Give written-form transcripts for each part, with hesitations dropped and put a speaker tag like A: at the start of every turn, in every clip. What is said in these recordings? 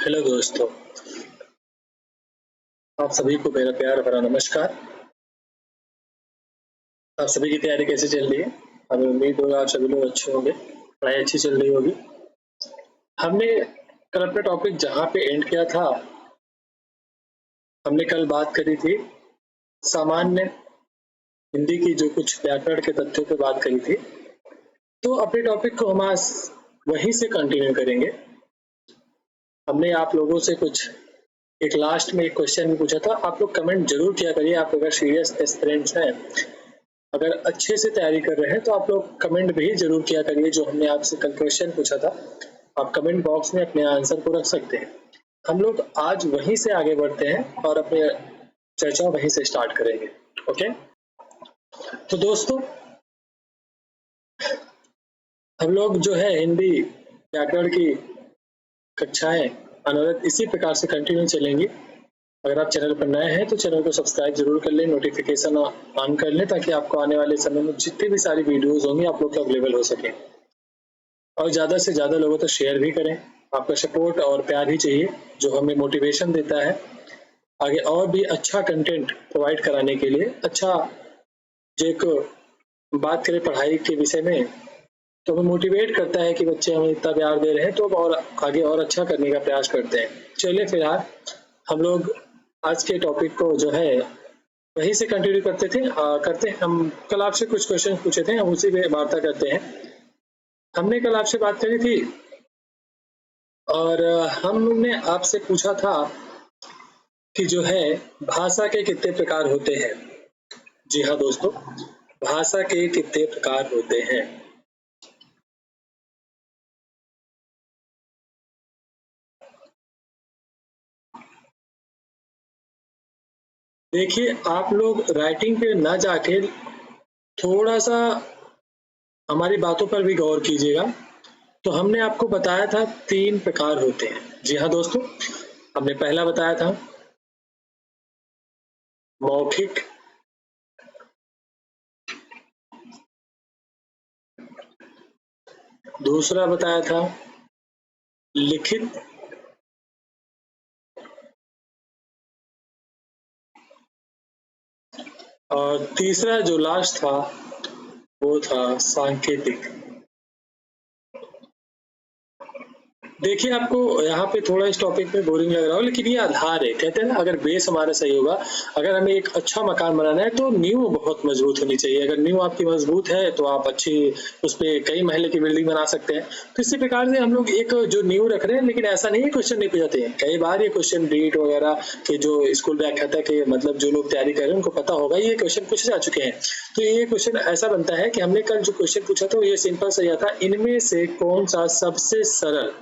A: Hello दोस्तों, आप सभी को मेरा प्यार भरा नमस्कार। आप सभी की तैयारी कैसे चल रही है? हमें उम्मीद होगा आप सभी लोग अच्छे होंगे, पढ़ाई अच्छी चल रही होगी। हमने कल अपना टॉपिक जहाँ पे एंड किया था, हमने कल बात करी थी सामान्य हिंदी की जो कुछ व्याकरण के तथ्यों पे बात करी थी। तो अपने टॉपिक को हम आज वहीं से कंटिन्यू करेंगे। हमने आप लोगों से कुछ एक लास्ट में एक क्वेश्चन भी पूछा था। आप लोग कमेंट जरूर किया करिए। आप अगर सीरियस एस्पिरेंट्स हैं, अगर अच्छे से तैयारी कर रहे हैं तो आप लोग कमेंट भी जरूर किया करिए। जो हमने आपसे कल क्वेश्चन पूछा था, आप कमेंट बॉक्स में अपने आंसर को रख सकते हैं। हम लोग आज वहीं से आगे बढ़ते हैं और अपने चर्चा वहीं से स्टार्ट करेंगे। ओके, तो दोस्तों हम लोग जो है हिंदी व्याकरण की कक्षाएं अनवरत इसी प्रकार से कंटिन्यू चलेंगी। अगर आप चैनल पर नए हैं तो चैनल को सब्सक्राइब जरूर कर लें, नोटिफिकेशन ऑन कर लें, ताकि आपको आने वाले समय में जितनी भी सारी वीडियोस होंगी आप लोग को अवेलेबल हो सके। और ज़्यादा से ज़्यादा लोगों तक शेयर भी करें। आपका सपोर्ट और प्यार ही चाहिए, जो हमें मोटिवेशन देता है आगे और भी अच्छा कंटेंट प्रोवाइड कराने के लिए। अच्छा, जो एक बात करें पढ़ाई के विषय में, तो हमें मोटिवेट करता है कि बच्चे हमें इतना प्यार दे रहे हैं तो अब और आगे और अच्छा करने का प्रयास करते हैं। चलिए फिलहाल हम लोग आज के टॉपिक को जो है वहीं से कंटिन्यू करते हैं। हम कल आपसे कुछ क्वेश्चन पूछे थे, हम उसी पे वार्ता करते हैं। हमने कल आपसे बात करी थी और हमने आपसे पूछा था कि जो है भाषा के कितने प्रकार होते हैं। जी हाँ दोस्तों, भाषा के कितने प्रकार होते हैं। देखिए, आप लोग राइटिंग पे ना जाके थोड़ा सा हमारी बातों पर भी गौर कीजिएगा। तो हमने आपको बताया था 3 प्रकार होते हैं। जी हाँ दोस्तों, हमने पहला बताया था मौखिक, दूसरा बताया था लिखित, और तीसरा जो लास्ट था वो था सांकेतिक। देखिए, आपको यहाँ पे थोड़ा इस टॉपिक में बोरिंग लग रहा हो, लेकिन ये आधार है। कहते हैं ना, अगर बेस हमारा सही होगा, अगर हमें एक अच्छा मकान बनाना है तो नींव बहुत मजबूत होनी चाहिए। अगर नींव आपकी मजबूत है तो आप अच्छी उस पे कई महले की बिल्डिंग बना सकते हैं। तो इसी प्रकार से हम लोग एक जो नींव रख रहे हैं, लेकिन ऐसा नहीं है क्वेश्चन नहीं पूछते हैं। कई बार ये क्वेश्चन डीट वगैरह के जो स्कूल व्याख्याता के मतलब जो लोग तैयारी कर रहे हैं उनको पता होगा, ये क्वेश्चन पूछे जा चुके हैं। तो ये क्वेश्चन ऐसा बनता है कि हमने कल जो क्वेश्चन पूछा था ये सिंपल सा था, इनमें से कौन सा सबसे सरल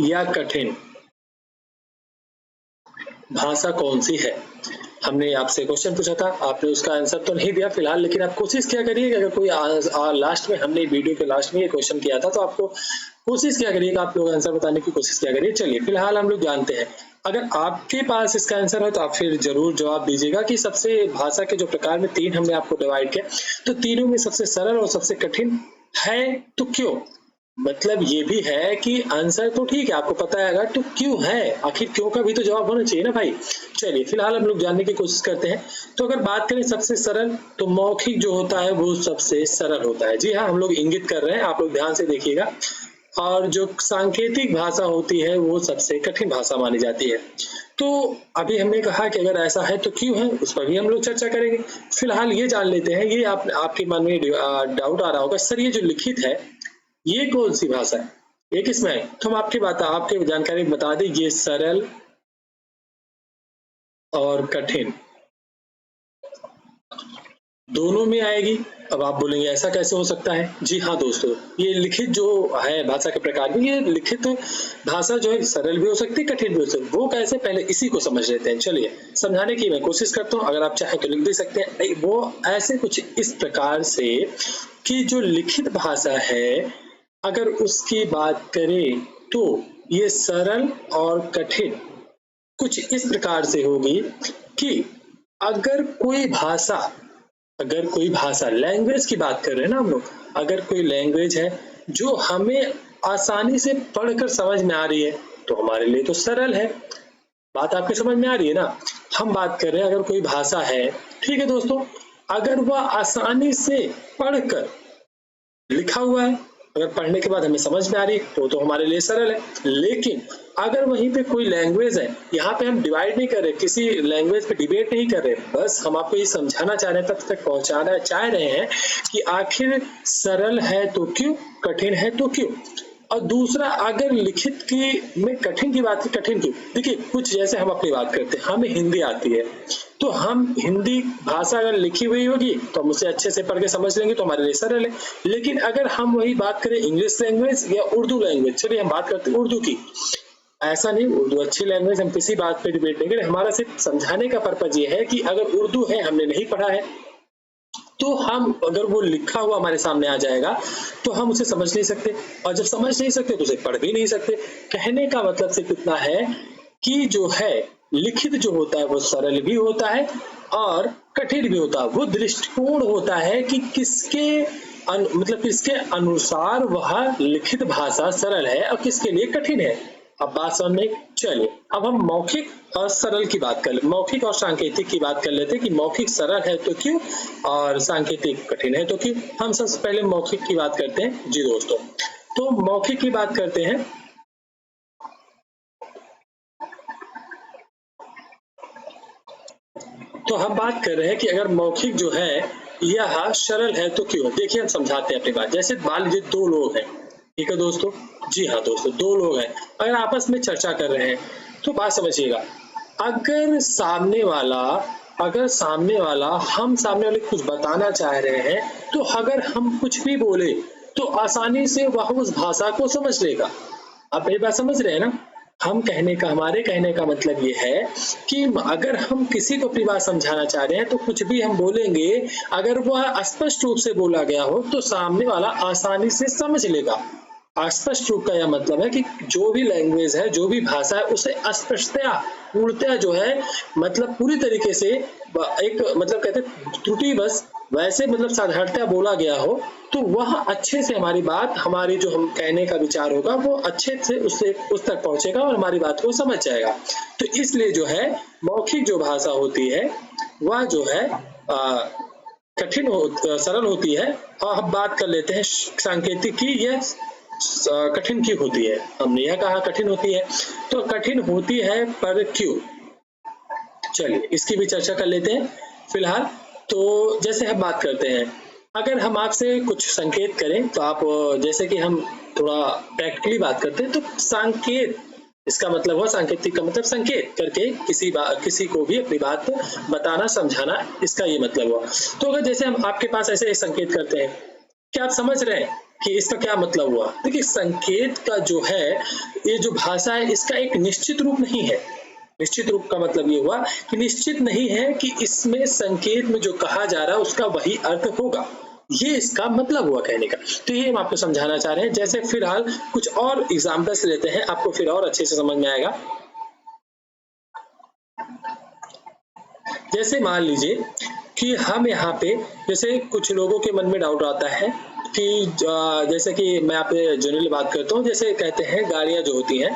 A: या कठिन भाषा कौन सी है। हमने आपसे क्वेश्चन पूछा था, आपने उसका आंसर तो नहीं दिया फिलहाल, लेकिन आप कोशिश क्या करिए कि अगर कोई लास्ट में हमने वीडियो के लास्ट में ये क्वेश्चन किया था तो आपको कोशिश क्या करिए कि आप लोग आंसर बताने की कोशिश क्या करिए। चलिए फिलहाल हम लोग जानते हैं। अगर आपके पास इसका आंसर है तो आप फिर जरूर जवाब दीजिएगा कि सबसे भाषा के जो प्रकार में 3 हमने आपको डिवाइड किया, तो तीनों में सबसे सरल और सबसे कठिन है तो क्यों। मतलब ये भी है कि आंसर तो ठीक है आपको पता है, अगर तो क्यों है, आखिर क्यों का भी तो जवाब होना चाहिए ना भाई। चलिए फिलहाल हम लोग जानने की कोशिश करते हैं। तो अगर बात करें सबसे सरल, तो मौखिक जो होता है वो सबसे सरल होता है। जी हाँ, हम लोग इंगित कर रहे हैं, आप लोग ध्यान से देखिएगा। और जो सांकेतिक भाषा होती है वो सबसे कठिन भाषा मानी जाती है। तो अभी हमने कहा कि अगर ऐसा है तो क्यों है, उस पर भी हम लोग चर्चा करेंगे। फिलहाल ये जान लेते हैं, ये आपके मन में डाउट आ रहा होगा, सर ये जो लिखित है ये कौन सी भाषा है, ये किसमें है। तो हम आपके जानकारी बता दें, ये सरल और कठिन दोनों में आएगी। अब आप बोलेंगे ऐसा कैसे हो सकता है। जी हाँ दोस्तों, ये लिखित जो है भाषा के प्रकार में, ये लिखित भाषा जो है सरल भी हो सकती है, कठिन भी हो सकती है। वो कैसे, पहले इसी को समझ लेते हैं। चलिए समझाने की मैं कोशिश करता हूँ, अगर आप चाहें तो लिख भी सकते हैं। वो ऐसे कुछ इस प्रकार से कि जो लिखित भाषा है, अगर उसकी बात करें तो ये सरल और कठिन कुछ इस प्रकार से होगी कि अगर कोई भाषा लैंग्वेज की बात कर रहे हैं ना हम लोग, अगर कोई लैंग्वेज है जो हमें आसानी से पढ़कर समझ में आ रही है तो हमारे लिए तो सरल है। बात आपके समझ में आ रही है ना? हम बात कर रहे हैं अगर कोई भाषा है, ठीक है दोस्तों, अगर वह आसानी से पढ़कर लिखा हुआ है, अगर पढ़ने के बाद हमें समझ में आ रही है तो हमारे लिए सरल है। लेकिन अगर वहीं पे कोई लैंग्वेज है, यहाँ पे हम डिवाइड नहीं कर रहे, किसी लैंग्वेज पे डिबेट नहीं कर रहे, बस हम आपको ये समझाना चाह रहे हैं, तक पहुंचाना चाह रहे हैं कि आखिर सरल है तो क्यों, कठिन है तो क्यों। और दूसरा, अगर लिखित की में कठिन की बात है, कठिन क्यों? देखिए, कुछ जैसे हम अपनी बात करते हैं, हमें हिंदी आती है तो हम हिंदी भाषा अगर लिखी हुई होगी तो हम उसे अच्छे से पढ़ के समझ लेंगे तो हमारे लिए सरल है। लेकिन अगर हम वही बात करें इंग्लिश लैंग्वेज या उर्दू लैंग्वेज, चलिए हम बात करते हैं उर्दू की, ऐसा नहीं, उर्दू अच्छी लैंग्वेज, हम किसी बात पे डिबेट नहीं करें, हमारा सिर्फ समझाने का पर्पज ये है कि अगर उर्दू है, हमने नहीं पढ़ा है, तो हम अगर वो लिखा हुआ हमारे सामने आ जाएगा तो हम उसे समझ नहीं सकते, और जब समझ नहीं सकते तो उसे पढ़ भी नहीं सकते। कहने का मतलब सिर्फ इतना है कि जो है लिखित जो होता है वो सरल भी होता है और कठिन भी होता है। वो दृष्टिकोण होता है कि किसके मतलब किसके अनुसार वह लिखित भाषा सरल है और किसके लिए कठिन है। अब बात समझ में। चलिए अब हम मौखिक और सरल की बात कर, मौखिक और सांकेतिक की बात कर लेते हैं कि मौखिक सरल है तो क्यों और सांकेतिक कठिन है तो क्यों। हम सबसे पहले मौखिक की बात करते हैं जी दोस्तों। तो मौखिक की बात करते हैं, तो हम बात कर रहे हैं कि अगर मौखिक जो है यह सरल है तो क्यों। देखिए हम समझाते हैं अपनी बात। जैसे मान लीजिए दो लोग हैं, ठीक है दोस्तों, जी हाँ दोस्तों, दो लोग हैं, अगर आपस में चर्चा कर रहे हैं तो बात समझिएगा, अगर सामने वाला हम सामने वाले कुछ बताना चाह रहे हैं तो अगर हम कुछ भी बोले तो आसानी से वह उस भाषा को समझ लेगा। आप मेरी बात समझ रहे हैं ना? हमारे कहने का मतलब ये है कि अगर हम किसी को अपनी बात समझाना चाह रहे हैं तो कुछ भी हम बोलेंगे, अगर वह स्पष्ट रूप से बोला गया हो तो सामने वाला आसानी से समझ लेगा। अस्पष्ट रूप का यह मतलब है कि जो भी लैंग्वेज है, जो भी भाषा है, उसे अस्पष्टता पूर्णतया जो है मतलब पूरी तरीके से एक मतलब कहते त्रुटि बस वैसे मतलब साधारणतया बोला गया हो तो वह अच्छे से हमारी बात, हमारी जो हम कहने का विचार होगा वो अच्छे से उस तक पहुंचेगा और हमारी बात को समझ जाएगा। तो इसलिए जो है मौखिक जो भाषा होती है वह जो है सरल होती है। और हम बात कर लेते हैं सांकेतिक की, यह कठिन क्यों होती है। हमने यह कहा कठिन होती है, तो कठिन होती है पर क्यों, चलिए इसकी भी चर्चा कर लेते हैं फिलहाल। तो जैसे हम बात करते हैं, अगर हम आपसे कुछ संकेत करें तो आप, जैसे कि हम थोड़ा प्रैक्टिकली बात करते हैं, तो संकेत इसका मतलब हुआ, सांकेतिक का मतलब संकेत करके किसी को भी अपनी बात बताना, समझाना, इसका ये मतलब हुआ। तो अगर जैसे हम आपके पास ऐसे एक संकेत करते हैं, क्या आप समझ रहे हैं कि इसका क्या मतलब हुआ? देखिए संकेत का जो है, ये जो भाषा है इसका एक निश्चित रूप नहीं है। निश्चित रूप का मतलब ये हुआ कि निश्चित नहीं है कि इसमें संकेत में जो कहा जा रहा है उसका वही अर्थ होगा, ये इसका मतलब हुआ कहने का। तो ये हम आपको समझाना चाह रहे हैं। जैसे फिलहाल कुछ और एग्जांपल्स लेते हैं, आपको फिर और अच्छे से समझ में आएगा। जैसे मान लीजिए कि हम यहाँ पे, जैसे कुछ लोगों के मन में डाउट आता है कि जैसे कि मैं आप जनरली बात करता हूँ, जैसे कहते हैं गाड़ियां जो होती हैं,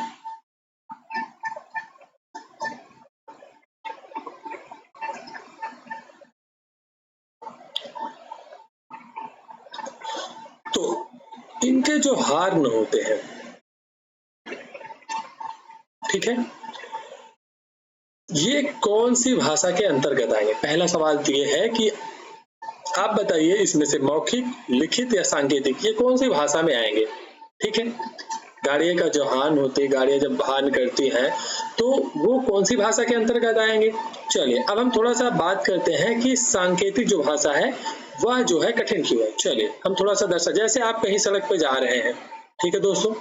A: तो इनके जो हॉर्न होते हैं, ठीक है, ये कौन सी भाषा के अंतर्गत आएंगे? पहला सवाल तो ये है कि आप बताइए इसमें से मौखिक, लिखित या सांकेतिक, ये कौन सी भाषा में आएंगे? ठीक है, गाड़ियां का जो हॉर्न होते हैं, गाड़ियां जब हॉर्न करती हैं तो वो कौन सी भाषा के अंतर्गत आएंगे? चलिए अब हम थोड़ा सा बात करते हैं कि सांकेतिक जो भाषा है वह जो है कठिन क्यों है। चलिए हम थोड़ा सा दर्शक, जैसे आप कहीं सड़क पे जा रहे हैं, ठीक है दोस्तों,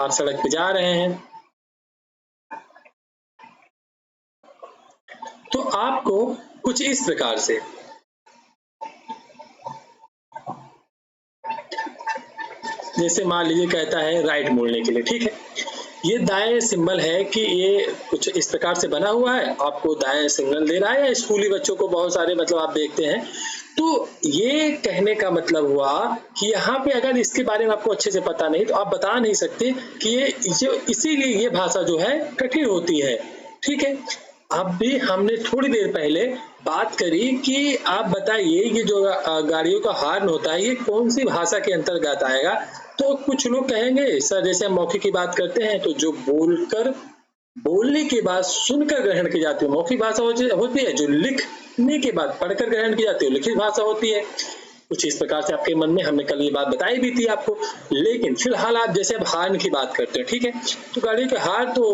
A: आप सड़क पे जा रहे हैं तो आपको कुछ इस प्रकार से, जैसे मान लीजिए कहता है राइट मोड़ने के लिए, ठीक है, ये दाएं सिंबल है कि ये कुछ इस प्रकार से बना हुआ है, आपको दाएं सिग्नल दे रहा है। या स्कूली बच्चों को बहुत सारे मतलब आप देखते हैं तो ये कहने का मतलब हुआ कि यहाँ पे अगर इसके बारे में आपको अच्छे से पता नहीं तो आप बता नहीं सकते कि ये इसीलिए ये भाषा जो है कठिन होती है। ठीक है, अब भी हमने थोड़ी देर पहले बात करी कि आप बताइए ये जो गाड़ियों का हॉर्न होता है ये कौन सी भाषा के अंतर्गत आएगा। तो कुछ लोग कहेंगे सर जैसे हम मौखिक की बात करते हैं तो जो बोलने के बाद सुनकर ग्रहण की जाती है मौखिक भाषा होती है, जो लिखने के बाद पढ़कर ग्रहण की जाती है लिखित भाषा होती है। कुछ इस प्रकार से आपके मन में हमने कल ये बात बताई भी थी आपको। लेकिन फिलहाल आप जैसे अब हॉर्न की बात करते हैं, ठीक है, तो गाड़ी का हॉर्न तो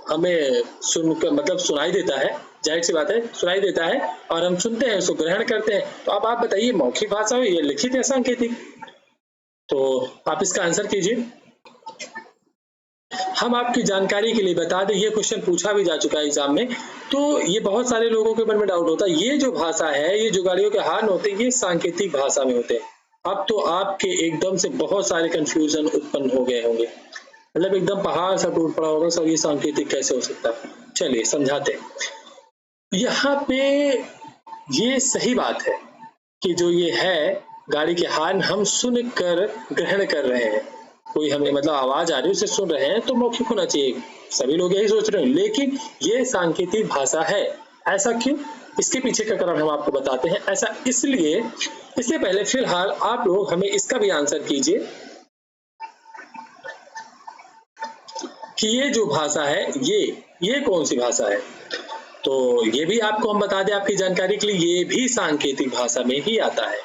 A: हमें सुनकर मतलब सुनाई देता है, जाहिर सी बात है सुनाई देता है और हम सुनते हैं उसको ग्रहण करते हैं। तो अब आप बताइए मौखिक भाषा हो या लिखित या सांकेतिक, तो आप इसका आंसर कीजिए। हम आपकी जानकारी के लिए बता दें ये क्वेश्चन पूछा भी जा चुका है एग्जाम में, तो ये बहुत सारे लोगों के मन में डाउट होता है। ये जो भाषा है, ये जो गाड़ियों के हॉर्न होते हैं ये सांकेतिक भाषा में होते हैं। अब तो आपके एकदम से बहुत सारे कंफ्यूजन उत्पन्न हो गए होंगे, मतलब एकदम पहाड़ सा टूट पड़ा होगा सर ये सांकेतिक कैसे हो सकता है। चलिए समझाते। यहाँ पे ये सही बात है कि जो ये है गाड़ी के हॉर्न हम सुन कर ग्रहण कर रहे हैं, कोई हमें मतलब आवाज आ रही है उसे सुन रहे हैं तो मौखिक होना चाहिए, सभी लोग यही सोच रहे हैं। लेकिन ये सांकेतिक भाषा है। ऐसा क्यों, इसके पीछे का कारण हम आपको बताते हैं। ऐसा इसलिए, इससे पहले फिलहाल आप लोग हमें इसका भी आंसर कीजिए कि ये जो भाषा है ये कौन सी भाषा है। तो ये भी आपको हम बता दें आपकी जानकारी के लिए, ये भी सांकेतिक भाषा में ही आता है।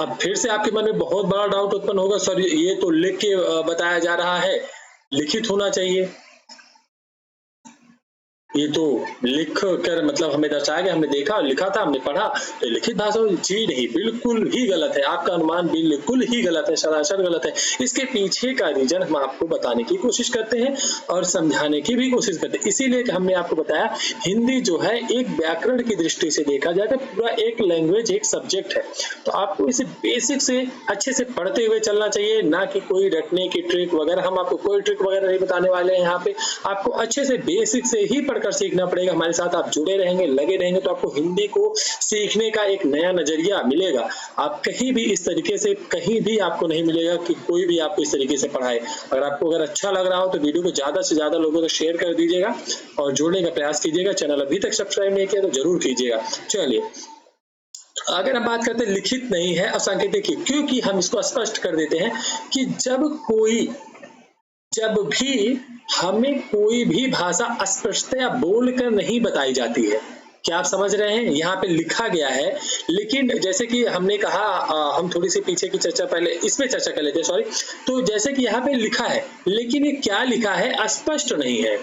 A: अब फिर से आपके मन में बहुत बड़ा डाउट उत्पन्न होगा सर ये तो लिख के बताया जा रहा है, लिखित होना चाहिए, ये तो लिख कर मतलब हमें दर्शाया गया, हमने देखा लिखा था हमने पढ़ा तो लिखित भाषा। जी नहीं, बिल्कुल ही गलत है, आपका अनुमान बिल्कुल ही गलत है, सरासर गलत है। इसके पीछे का रीजन हम आपको बताने की कोशिश करते हैं और समझाने की भी कोशिश करते हैं। इसीलिए हमने आपको बताया हिंदी जो है एक व्याकरण की दृष्टि से देखा जाए तो पूरा एक लैंग्वेज एक सब्जेक्ट है। तो आपको इसे बेसिक से अच्छे से पढ़ते हुए चलना चाहिए, ना कि कोई रटने की ट्रिक वगैरह। हम आपको कोई ट्रिक वगैरह नहीं बताने वाले हैं, यहाँ पे आपको अच्छे से बेसिक से ही कर सीखना पड़ेगा। हमारे साथ आप जुड़े रहेंगे, लगे रहेंगे तो आपको हिंदी को सीखने का एक नया नजरिया मिलेगा। आप कहीं भी इस तरीके से कहीं भी आपको नहीं मिलेगा कि कोई भी आपको इस तरीके से पढ़ाए। अगर अच्छा लग रहा हो तो वीडियो को ज्यादा से ज्यादा लोगों को शेयर कर दीजिएगा और जोड़ने का प्रयास कीजिएगा। चैनल अभी तक सब्सक्राइब नहीं किया तो जरूर कीजिएगा। चलिए अगर हम बात करते हैं लिखित नहीं है असंकेतिक की, क्योंकि हम इसको स्पष्ट कर देते हैं कि जब भी हमें कोई भी भाषा स्पष्टतया बोलकर नहीं बताई जाती है। क्या आप समझ रहे हैं, यहाँ पे लिखा गया है लेकिन जैसे कि हमने कहा हम थोड़ी सी पीछे की चर्चा पहले इसमें चर्चा कर लेते हैं, सॉरी। तो जैसे कि यहाँ पे लिखा है लेकिन ये क्या लिखा है स्पष्ट नहीं है।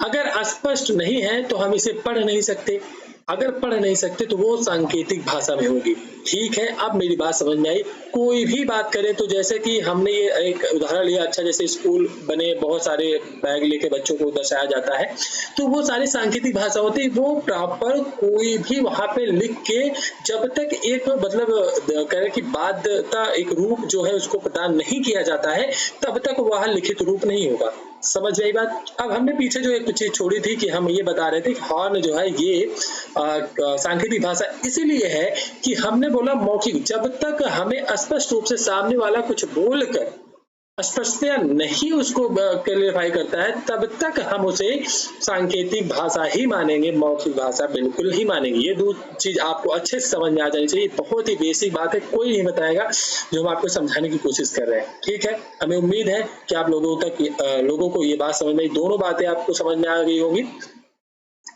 A: अगर स्पष्ट नहीं है तो हम इसे पढ़ नहीं सकते, अगर पढ़ नहीं सकते तो वो सांकेतिक भाषा में होगी। ठीक है, अब मेरी बात समझ में आई। कोई भी बात करें तो जैसे कि हमने ये एक उदाहरण लिया, अच्छा जैसे स्कूल बने बहुत सारे बैग लेके बच्चों को दर्शाया जाता है तो वो सारी सांकेतिक भाषा होती है। वो प्रॉपर कोई भी वहां पे लिख के जब तक एक मतलब करें कि बाध्यता एक रूप जो है उसको प्रदान नहीं किया जाता है तब तक वह लिखित रूप नहीं होगा। समझ गई बात। अब हमने पीछे जो एक चीज छोड़ी थी कि हम ये बता रहे थे कि हॉर्न जो है ये सांकेतिक भाषा इसीलिए है कि हमने बोला मौखिक, जब तक हमें स्पष्ट रूप से सामने वाला कुछ बोलकर स्पष्टता नहीं उसको क्लेरिफाई करता है तब तक हम उसे सांकेतिक भाषा ही मानेंगे, मौखिक भाषा बिल्कुल ही मानेंगे। ये दो चीज आपको अच्छे से समझ में आ जानी चाहिए। बहुत ही बेसिक बात है, कोई नहीं बताएगा, जो हम आपको समझाने की कोशिश कर रहे हैं। ठीक है, हमें उम्मीद है कि आप लोगों को ये बात समझ में आई, दोनों बातें आपको समझ में आ गई होगी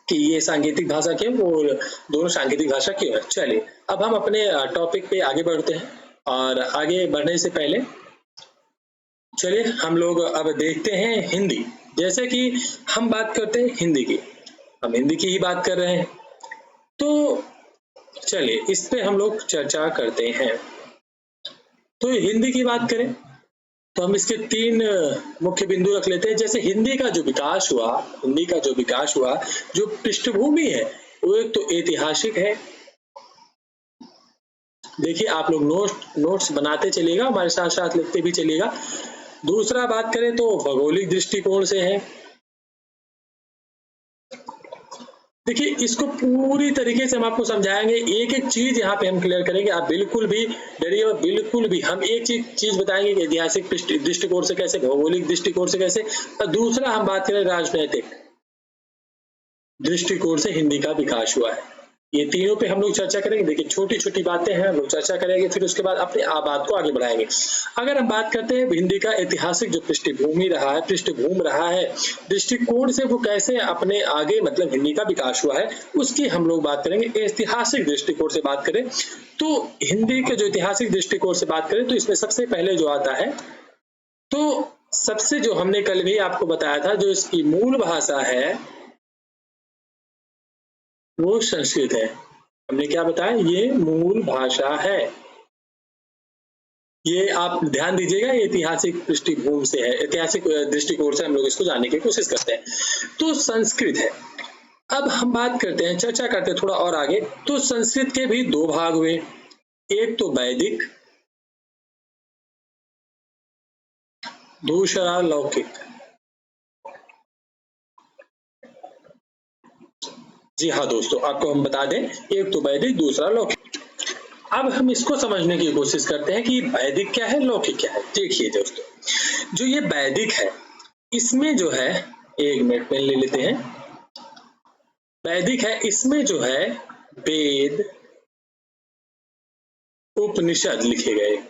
A: कि ये सांकेतिक भाषा क्यों और दोनों सांकेतिक भाषा क्यों है। चलिए अब हम अपने टॉपिक पे आगे बढ़ते हैं और आगे बढ़ने से पहले चलिए हम लोग अब देखते हैं हिंदी। जैसे कि हम बात करते हैं हिंदी की, हम हिंदी की ही बात कर रहे हैं तो चलिए इस पे हम लोग चर्चा करते हैं। तो हिंदी की बात करें तो हम इसके 3 मुख्य बिंदु रख लेते हैं। जैसे हिंदी का जो विकास हुआ, जो पृष्ठभूमि है वो एक तो ऐतिहासिक है। देखिए आप लोग नोट्स बनाते चलिएगा, हमारे साथ साथ लिखते भी चलिएगा। दूसरा बात करें तो भौगोलिक दृष्टिकोण से है, देखिए इसको पूरी तरीके से हम आपको समझाएंगे, एक एक चीज यहाँ पे हम क्लियर करेंगे। आप बिल्कुल भी डरिए और बिल्कुल भी हम एक चीज बताएंगे कि ऐतिहासिक दृष्टिकोण से कैसे, भौगोलिक दृष्टिकोण से कैसे, और दूसरा हम बात करें राजनीतिक दृष्टिकोण से हिंदी का विकास हुआ है। ये तीनों पे हम लोग चर्चा करेंगे। देखिए छोटी छोटी बातें हैं, हम लोग चर्चा करेंगे, फिर उसके बाद अपने बात को आगे बढ़ाएंगे। अगर हम बात करते हैं हिंदी का ऐतिहासिक जो पृष्ठभूमि रहा है, पृष्ठभूमि रहा है, दृष्टिकोण से वो कैसे अपने आगे मतलब हिंदी का विकास हुआ है, उसकी हम लोग बात करेंगे। ऐतिहासिक दृष्टिकोण से बात करें तो हिंदी के जो ऐतिहासिक दृष्टिकोण से बात करें तो इसमें सबसे पहले जो आता है, तो सबसे जो हमने कल भी आपको बताया था, जो इसकी मूल भाषा है वो संस्कृत है। हमने क्या बताया, ये मूल भाषा है। ये आप ध्यान दीजिएगा, ये ऐतिहासिक पृष्ठभूमि से है, ऐतिहासिक दृष्टिकोण से हम लोग इसको जानने की कोशिश करते हैं। तो संस्कृत है। अब हम बात करते हैं, चर्चा करते हैं थोड़ा और आगे। तो संस्कृत के भी दो भाग हुए, एक तो वैदिक, दूसरा लौकिक। जी हाँ दोस्तों, आपको हम बता दें, एक तो वैदिक, दूसरा लौकिक। अब हम इसको समझने की कोशिश करते हैं कि वैदिक क्या है, लौकिक क्या है। देखिए दोस्तों, जो ये वैदिक है इसमें जो है, एक मिनट पेन ले लेते हैं। वैदिक है, इसमें जो है वेद, उपनिषद लिखे गए,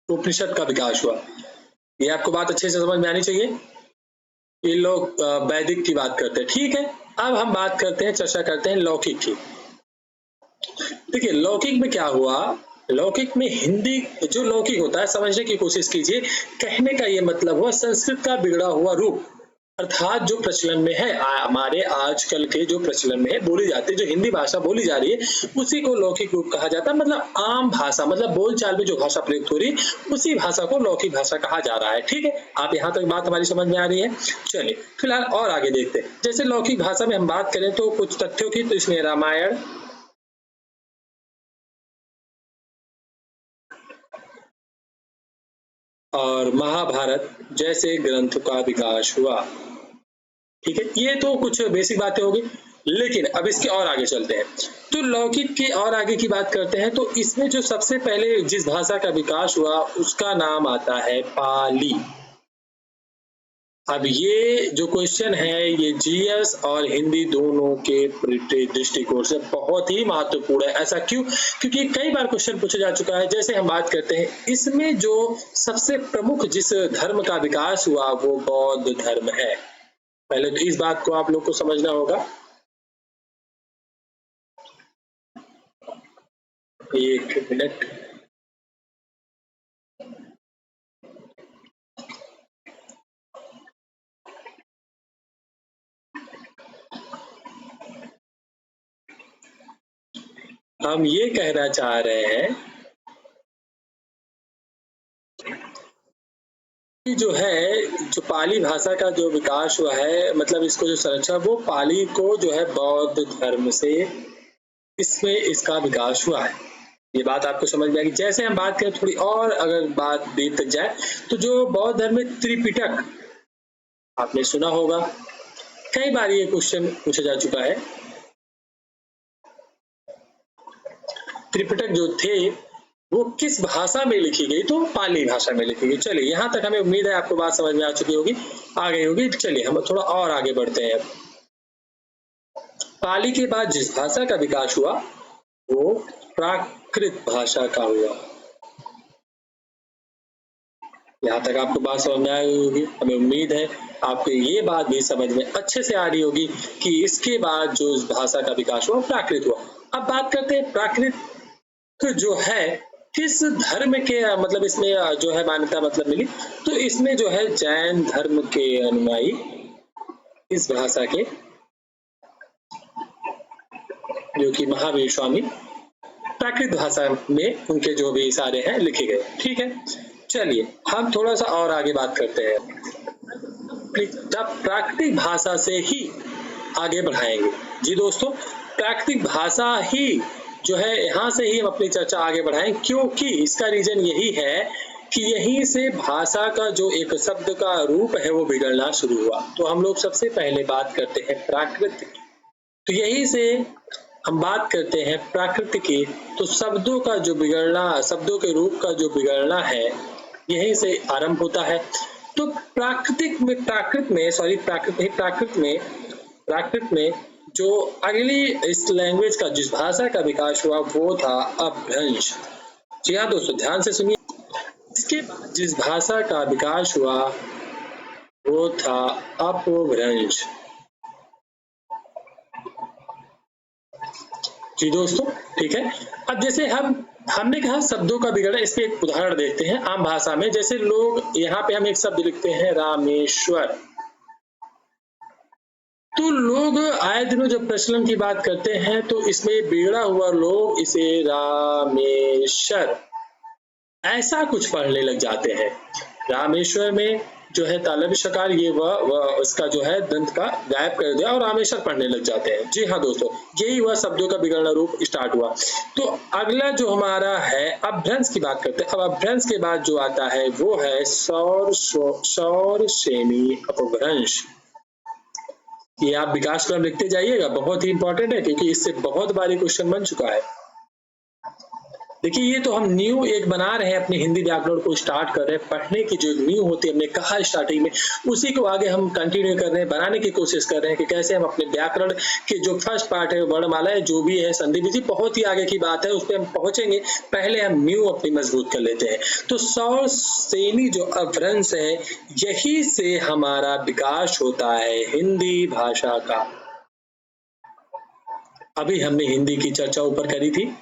A: उपनिषद का विकास हुआ। ये आपको बात अच्छे से समझ में आनी चाहिए। ये लोग वैदिक की बात करते हैं, ठीक है। अब हम बात करते हैं, चर्चा करते हैं लौकिक की। देखिए लौकिक में क्या हुआ, लौकिक में हिंदी जो लौकिक होता है, समझने की कोशिश कीजिए। कहने का ये मतलब हुआ संस्कृत का बिगड़ा हुआ रूप, अर्थात जो प्रचलन में है, हमारे आजकल के जो प्रचलन में है, बोली जाती है, जो हिंदी भाषा बोली जा रही है, उसी को लौकिक रूप कहा जाता है। मतलब आम भाषा, मतलब बोलचाल में जो भाषा प्रयुक्त हो रही है, उसी भाषा को लौकिक भाषा कहा जा रहा है। ठीक है, आप यहाँ तक बात हमारी समझ में आ रही है। चलिए फिलहाल और आगे देखते हैं। जैसे लौकिक भाषा में हम बात करें तो कुछ तथ्यों की, तो इसमें रामायण, और महाभारत जैसे ग्रंथ का विकास हुआ। ठीक है, ये तो कुछ बेसिक बातें होगी, लेकिन अब इसके और आगे चलते हैं। तो लौकिक के और आगे की बात करते हैं, तो इसमें जो सबसे पहले जिस भाषा का विकास हुआ उसका नाम आता है पाली। अब ये जो क्वेश्चन है, ये जीएस और हिंदी दोनों के दृष्टिकोण से बहुत ही महत्वपूर्ण है। ऐसा क्यों? क्योंकि कई बार क्वेश्चन पूछा जा चुका है। जैसे हम बात करते हैं, इसमें जो सबसे प्रमुख जिस धर्म का विकास हुआ वो बौद्ध धर्म है। पहले तो इस बात को आप लोग को समझना होगा। एक मिनट, हम ये कहना चाह रहे हैं कि जो है, जो पाली भाषा का जो विकास हुआ है, मतलब इसको जो संरचना, वो पाली को जो है बौद्ध धर्म से इसमें इसका विकास हुआ है। ये बात आपको समझ में आएगी। जैसे हम बात करें थोड़ी और अगर बात देख जाए, तो जो बौद्ध धर्म में त्रिपिटक आपने सुना होगा, कई बार ये क्वेश्चन पूछा जा चुका है। त्रिपिटक जो थे वो किस भाषा में लिखी गई, तो पाली भाषा में लिखी गई। चलिए यहाँ तक हमें उम्मीद है आपको बात समझ में आ चुकी होगी, आ गई होगी। चलिए हम थोड़ा और आगे बढ़ते हैं। पाली के बाद जिस भाषा का विकास हुआ वो प्राकृत भाषा का हुआ। यहाँ तक आपको बात समझ में आई होगी, हमें उम्मीद है आपको ये बात भी समझ में अच्छे से आ रही होगी कि इसके बाद जो इस भाषा का विकास हुआ प्राकृत हुआ। अब बात करते हैं प्राकृत जो है किस धर्म के, मतलब इसमें जो है मान्यता मतलब मिली, तो इसमें जो है जैन धर्म के अनुयायी इस भाषा के, जो कि महावीर स्वामी, प्राकृत भाषा में उनके जो भी सारे हैं लिखे गए। ठीक है, चलिए हम थोड़ा सा और आगे बात करते हैं। प्राकृतिक भाषा से ही आगे बढ़ाएंगे। जी दोस्तों, प्राकृतिक भाषा ही जो है, यहाँ से ही हम अपनी चर्चा आगे बढ़ाएं, क्योंकि इसका रीजन यही है कि यहीं से भाषा का जो एक शब्द का रूप है वो बिगड़ना शुरू हुआ। तो हम लोग सबसे पहले बात करते हैं प्राकृत की। तो यहीं से हम बात करते हैं प्राकृत की। तो शब्दों का जो बिगड़ना, शब्दों के रूप का जो बिगड़ना है, यहीं से आरंभ होता है। तो प्राकृत में जो अगली इस लैंग्वेज का, जिस भाषा का विकास हुआ वो था अपभ्रंश। जी हाँ दोस्तों, ध्यान से सुनिए। इसके बाद जिस भाषा का विकास हुआ वो था अपभ्रंश। जी दोस्तों, ठीक है। अब जैसे हमने कहा शब्दों का बिगड़ना, इस पे एक उदाहरण देखते हैं आम भाषा में। जैसे लोग यहाँ पे हम एक शब्द लिखते हैं रामेश्वर, तो लोग आए दिनों जब प्रचलन की बात करते हैं तो इसमें बिगड़ा हुआ लोग इसे रामेश्वर ऐसा कुछ पढ़ने लग जाते हैं। रामेश्वर में जो है तालव्य शकार, ये वह उसका जो है दंत का गायब कर दिया और रामेश्वर पढ़ने लग जाते हैं। जी हाँ दोस्तों, यही वह शब्दों का बिगड़ना रूप स्टार्ट हुआ। तो अगला जो हमारा है अपभ्रंश की बात करते हैं। अब अपभ्रंश के बाद जो आता है वो है सौर श्रेणी अपभ्रंश। ये आप विकास क्रम लिखते जाइएगा, बहुत ही इंपॉर्टेंट है क्योंकि इससे बहुत बारी क्वेश्चन बन चुका है। देखिए, ये तो हम न्यू एक बना रहे हैं, अपनी हिंदी व्याकरण को स्टार्ट कर रहे हैं पढ़ने की। जो न्यू होती है, हमने कहा स्टार्टिंग में, उसी को आगे हम कंटिन्यू कर रहे हैं, बनाने की कोशिश कर रहे हैं कि कैसे हम अपने व्याकरण के जो फर्स्ट पार्ट है, वर्णमालाएं जो भी है, संधि विधि, बहुत ही आगे की बात है, उस पर हम पहुंचेंगे। पहले हम न्यू अपनी मजबूत कर लेते हैं। तो सौर श्रेणी जो अपभ्रंश है, यही से हमारा विकास होता है हिंदी भाषा का। अभी हमने हिंदी की चर्चा ऊपर करी थी,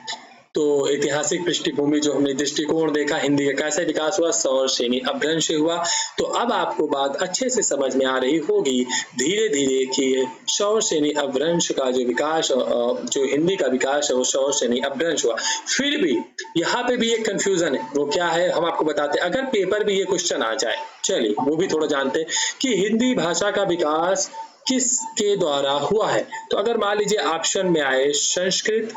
A: तो ऐतिहासिक पृष्ठभूमि जो हमने दृष्टिकोण देखा हिंदी का कैसे विकास हुआ, सौर श्रेणी अपभ्रंश से हुआ। तो अब आपको बात अच्छे से समझ में आ रही होगी धीरे धीरे कि सौर श्रेणी अपभ्रंश का जो विकास, जो हिंदी का विकास है वो सौर श्रेणी अपभ्रंश हुआ। फिर भी यहाँ पे भी एक कंफ्यूजन है, वो क्या है हम आपको बताते हैं, अगर पेपर में ये क्वेश्चन आ जाए। चलिए वो भी थोड़ा जानते हैं कि हिंदी भाषा का विकास किसके द्वारा हुआ है। तो अगर मान लीजिए ऑप्शन में आए संस्कृत,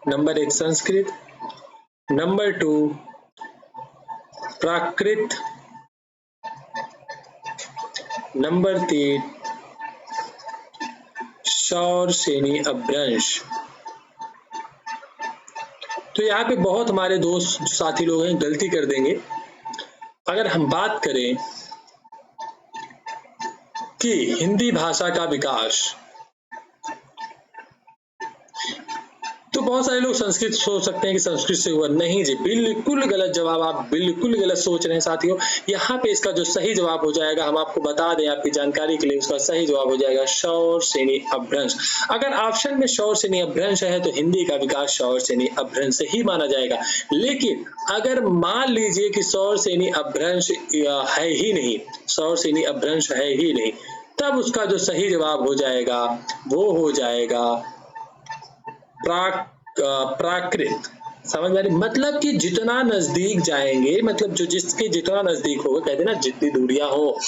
A: नंबर 1 संस्कृत, नंबर 2 प्राकृत, नंबर 3 सौर श्रेणी अपभ्रंश। तो यहाँ पे बहुत हमारे दोस्त साथी लोग हैं गलती कर देंगे। अगर हम बात करें कि हिंदी भाषा का विकास, तो बहुत सारे लोग संस्कृत सोच सकते हैं कि संस्कृत से हुआ। नहीं जी, बिल्कुल गलत जवाब, आप बिल्कुल गलत सोच रहे हैं साथियों। यहाँ पे इसका जो सही जवाब हो जाएगा, हम आपको बता दें आपकी जानकारी के लिए, उसका सही जवाब हो जाएगा सौर श्रेणी अपभ्रंश। अगर ऑप्शन में सौर श्रेणी अपभ्रंश है तो हिंदी का विकास सौर श्रेणी अपभ्रंश से ही माना जाएगा। लेकिन अगर मान लीजिए कि सौर श्रेणी अपभ्रंश है ही नहीं, सौर श्रेणी अपभ्रंश है ही नहीं, तब उसका जो सही जवाब हो जाएगा वो हो जाएगा प्राकृत। समझ में? मतलब कि जितना नजदीक जाएंगे, मतलब जो जिसके जितना नजदीक होगा, कहते हैं ना जितनी दूरियां हो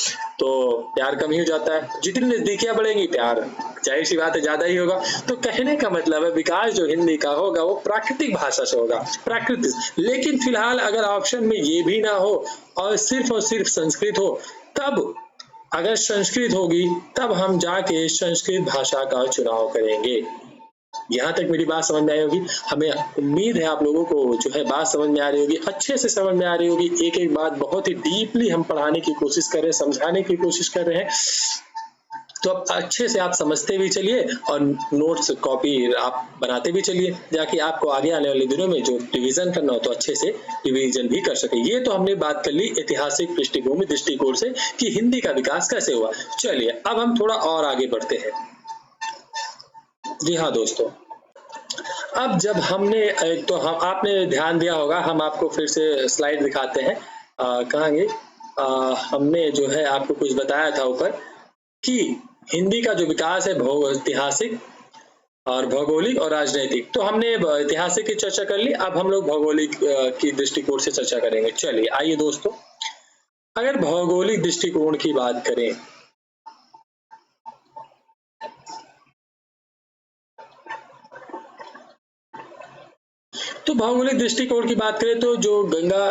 A: तो प्यार कम ही हो जाता है, जितनी नजदीकियां बढ़ेंगी प्यार जाहिर सी बात है ज्यादा ही होगा। तो कहने का मतलब है विकास जो हिंदी का होगा वो प्राकृतिक भाषा से होगा, प्राकृतिक। लेकिन फिलहाल अगर ऑप्शन में ये भी ना हो और सिर्फ संस्कृत हो, तब अगर संस्कृत होगी तब हम जाके संस्कृत भाषा का चुनाव करेंगे। यहाँ तक मेरी बात समझ में आई होगी। हमें उम्मीद है आप लोगों को जो है बात समझ में आ रही होगी, अच्छे से समझ में आ रही होगी। एक एक बात बहुत ही डीपली हम पढ़ाने की कोशिश कर रहे हैं, समझाने की कोशिश कर रहे हैं। तो अब अच्छे से आप समझते भी चलिए और नोट्स कॉपी आप बनाते भी चलिए, जाके आपको आगे आने वाले दिनों में जो रिवीजन करना हो तो अच्छे से रिवीजन भी कर सके। ये तो हमने बात कर ली ऐतिहासिक पृष्ठभूमि दृष्टिकोण से कि हिंदी का विकास कैसे हुआ। चलिए अब हम थोड़ा और आगे बढ़ते हैं। जी हाँ दोस्तों, अब जब हमने तो हम आपने ध्यान दिया होगा, हम आपको फिर से स्लाइड दिखाते हैं। कहांगे हमने जो है आपको कुछ बताया था ऊपर कि हिंदी का जो विकास है ऐतिहासिक और भौगोलिक और राजनीतिक। तो हमने ऐतिहासिक की चर्चा कर ली, अब हम लोग भौगोलिक की दृष्टिकोण से चर्चा करेंगे। चलिए आइए दोस्तों, अगर भौगोलिक दृष्टिकोण की बात करें तो भौगोलिक दृष्टिकोण की बात करें तो जो गंगा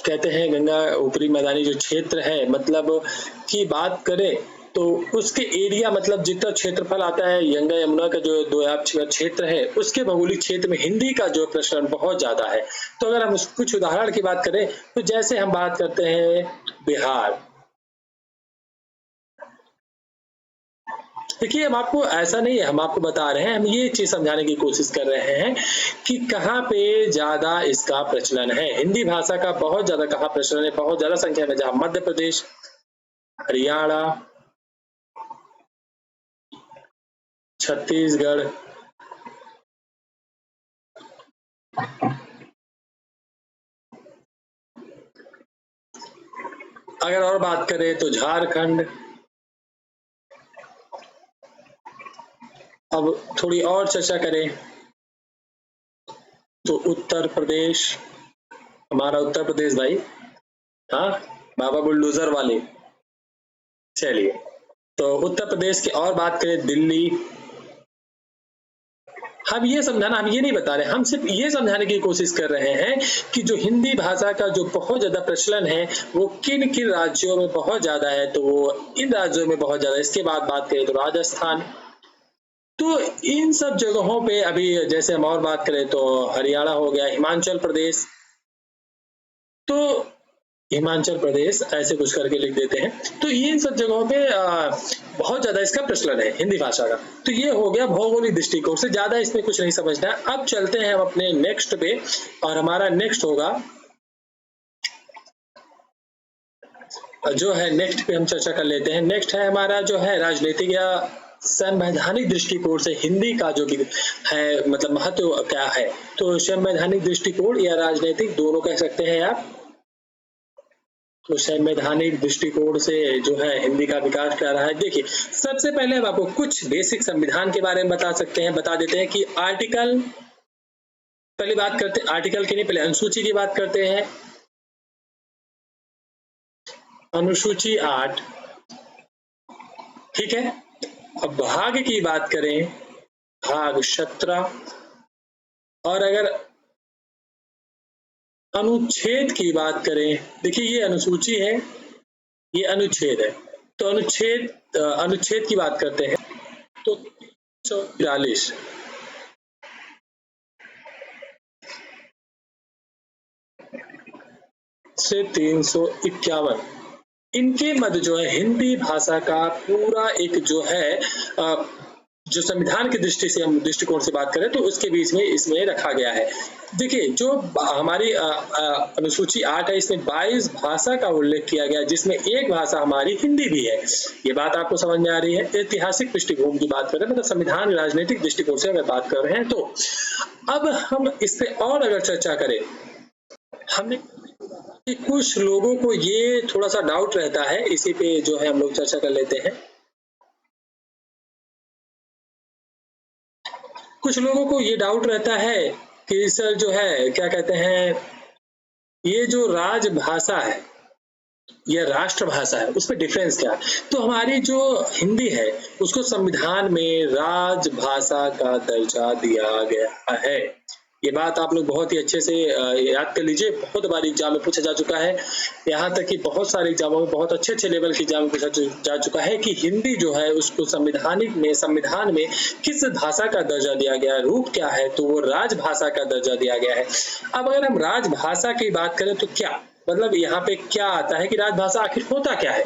A: कहते हैं, गंगा ऊपरी मैदानी जो क्षेत्र है मतलब की बात करें तो उसके एरिया मतलब जितना क्षेत्रफल आता है गंगा यमुना का जो दोआब क्षेत्र है उसके भौगोलिक क्षेत्र में हिंदी का जो प्रचलन बहुत ज्यादा है। तो अगर हम कुछ उदाहरण की बात करें तो जैसे हम बात करते हैं बिहार, देखिए हम आपको ऐसा नहीं है, हम आपको बता रहे हैं, हम ये चीज समझाने की कोशिश कर रहे हैं कि कहाँ पे ज्यादा इसका प्रचलन है, हिंदी भाषा का बहुत ज्यादा कहाँ प्रचलन है, बहुत ज्यादा संख्या में, जहाँ मध्य प्रदेश, हरियाणा, छत्तीसगढ़, अगर और बात करें तो झारखंड, अब थोड़ी और चर्चा करें तो उत्तर प्रदेश, हमारा उत्तर प्रदेश भाई, हाँ बाबा बुलडोजर वाले। चलिए तो उत्तर प्रदेश की और बात करें दिल्ली। हम ये समझाना, हम ये नहीं बता रहे, हम सिर्फ ये समझाने की कोशिश कर रहे हैं कि जो हिंदी भाषा का जो बहुत ज्यादा प्रचलन है वो किन किन राज्यों में बहुत ज्यादा है, तो वो इन राज्यों में बहुत ज्यादा। इसके बाद बात करें तो राजस्थान, तो इन सब जगहों पे अभी जैसे हम और बात करें तो हरियाणा हो गया, हिमाचल प्रदेश, तो हिमाचल प्रदेश ऐसे कुछ करके लिख देते हैं। तो इन सब जगहों पे बहुत ज्यादा इसका प्रचलन है हिंदी भाषा का। तो ये हो गया भौगोलिक दृष्टिकोण से, ज्यादा इसमें कुछ नहीं समझना है। अब चलते हैं हम अपने नेक्स्ट पे, और हमारा नेक्स्ट होगा जो है, नेक्स्ट पे हम चर्चा कर लेते हैं। नेक्स्ट है हमारा जो है राजनीतिक या संवैधानिक दृष्टिकोण से हिंदी का जो है मतलब महत्व क्या है। तो संवैधानिक दृष्टिकोण या राजनीतिक दोनों कह सकते हैं आप। तो संवैधानिक दृष्टिकोण से जो है हिंदी का विकास क्या रहा है, देखिए सबसे पहले हम आपको कुछ बेसिक संविधान के बारे में बता सकते हैं, बता देते हैं कि आर्टिकल, पहले बात करते हैं आर्टिकल की नहीं, पहले अनुसूची की बात करते हैं। अनुसूची 8, ठीक है। अब भाग की बात करें, भाग 17, और अगर अनुच्छेद की बात करें, देखिए ये अनुसूची है, ये अनुच्छेद है, तो अनुच्छेद की बात करते हैं तो 343 से 351 इनके मध्य जो है हिंदी भाषा का पूरा एक जो है जो संविधान की दृष्टि से हम दृष्टिकोण से बात करें तो उसके बीच में इसमें रखा गया है। देखिए जो हमारी अनुसूची 8 है, इसमें 22 भाषा का उल्लेख किया गया, जिसमें एक भाषा हमारी हिंदी भी है। ये बात आपको समझ में आ रही है। ऐतिहासिक पृष्ठभूमि की बात करें, मतलब संविधान राजनीतिक दृष्टिकोण से अगर बात कर रहे हैं, तो अब हम इस पे और अगर चर्चा करें, हमने कुछ लोगों को ये थोड़ा सा डाउट रहता है, इसी पे जो है हम लोग चर्चा कर लेते हैं। कुछ लोगों को ये डाउट रहता है कि सर जो है क्या कहते हैं, ये जो राजभाषा है या राष्ट्रभाषा है उसमें डिफरेंस क्या है। तो हमारी जो हिंदी है उसको संविधान में राजभाषा का दर्जा दिया गया है। ये बात आप लोग बहुत ही अच्छे से याद कर लीजिए, बहुत बार एग्जाम में पूछा जा चुका है, यहाँ तक कि बहुत सारे एग्जामों में बहुत अच्छे लेवल के एग्जाम में पूछा जा चुका है कि हिंदी जो है उसको संविधान में किस भाषा का दर्जा दिया गया है, रूप क्या है, तो वो राजभाषा का दर्जा दिया गया है। अब अगर हम राजभाषा की बात करें तो क्या मतलब यहाँ पे क्या आता है कि राजभाषा आखिर होता क्या है।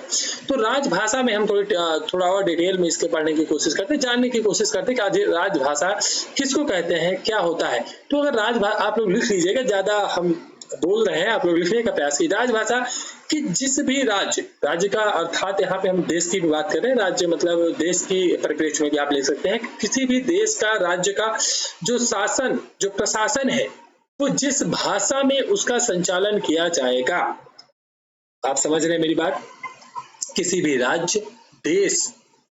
A: तो राजभाषा में हम थोड़ा और डिटेल में इसके पढ़ने की कोशिश करते हैं, जानने की कोशिश करते हैं कि राजभाषा किसको कहते हैं, क्या होता है। तो अगर राजभाषा आप लोग लिख लीजिएगा, ज्यादा हम बोल रहे हैं, आप लोग लिखने का प्रयास कीजिए। राजभाषा कि जिस भी राज्य का अर्थात यहाँ पे हम देश की भी बात कर रहे हैं, राज्य मतलब देश की परिप्रेक्ष्य में भी आप ले सकते हैं, किसी भी देश का राज्य का जो शासन जो प्रशासन है वो जिस भाषा में उसका संचालन किया जाएगा। आप समझ रहे हैं मेरी बात, किसी भी राज्य देश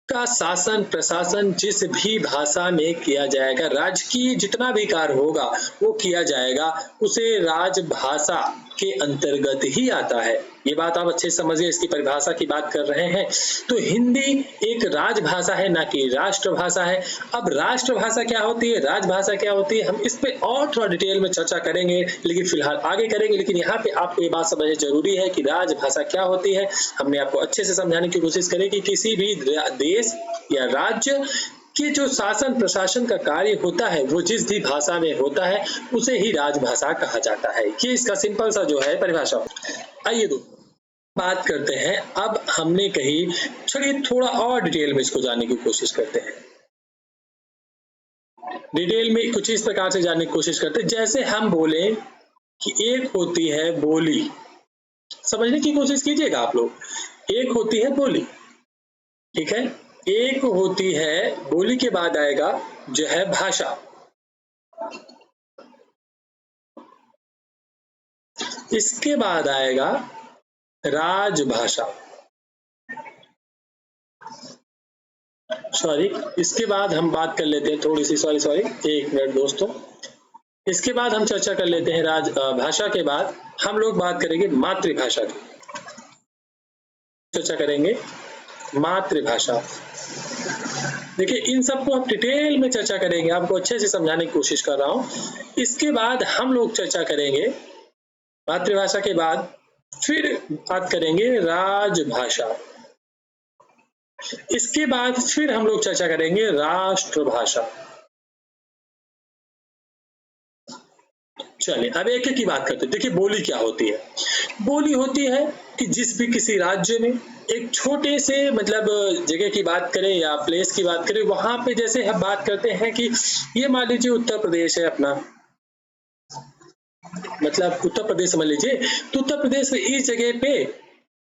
A: का शासन प्रशासन जिस भी भाषा में किया जाएगा, राज्य की जितना भी कार्य होगा वो किया जाएगा, उसे राजभाषा के अंतर्गत ही आता है। ये बात आप अच्छे से समझिए, इसकी परिभाषा की बात कर रहे हैं। तो हिंदी एक राजभाषा है, ना कि राष्ट्रभाषा है। अब राष्ट्रभाषा क्या होती है, राजभाषा क्या होती है, हम इस पे और थोड़ा डिटेल में चर्चा करेंगे, लेकिन फिलहाल आगे करेंगे। लेकिन यहाँ पे आपको ये बात समझना जरूरी है कि राजभाषा क्या होती है। हमने आपको अच्छे से समझाने की कोशिश करी कि किसी भी देश या राज्य कि जो शासन प्रशासन का कार्य होता है वो जिस भी भाषा में होता है उसे ही राजभाषा कहा जाता है। ये इसका सिंपल सा जो है परिभाषा। आइए बात करते हैं। अब हमने कही, चलिए थोड़ा और डिटेल में इसको जानने की कोशिश करते हैं। डिटेल में कुछ इस प्रकार से जानने की कोशिश करते हैं, जैसे हम बोले कि एक होती है बोली। समझने की कोशिश कीजिएगा आप लोग। एक होती है बोली, ठीक है। एक होती है बोली के बाद आएगा जो है भाषा। इसके बाद आएगा राजभाषा। सॉरी, इसके बाद हम बात कर लेते हैं थोड़ी सी, सॉरी एक मिनट दोस्तों। इसके बाद हम चर्चा कर लेते हैं भाषा के बाद हम लोग बात करेंगे मातृभाषा की। चर्चा करेंगे मातृभाषा। देखिए इन सबको हम डिटेल में चर्चा करेंगे, आपको अच्छे से समझाने की कोशिश कर रहा हूं। इसके बाद हम लोग चर्चा करेंगे मातृभाषा के बाद, फिर बात करेंगे राजभाषा। इसके बाद फिर हम लोग चर्चा करेंगे राष्ट्रभाषा। चलिए अब एक एक की बात करते हैं। देखिए बोली क्या होती है। बोली होती है कि जिस भी किसी राज्य में एक छोटे से मतलब जगह की बात करें या प्लेस की बात करें, वहां पे जैसे हम बात करते हैं कि ये मान लीजिए उत्तर प्रदेश है अपना, मतलब उत्तर प्रदेश समझ लीजिए, तो उत्तर प्रदेश में इस जगह पे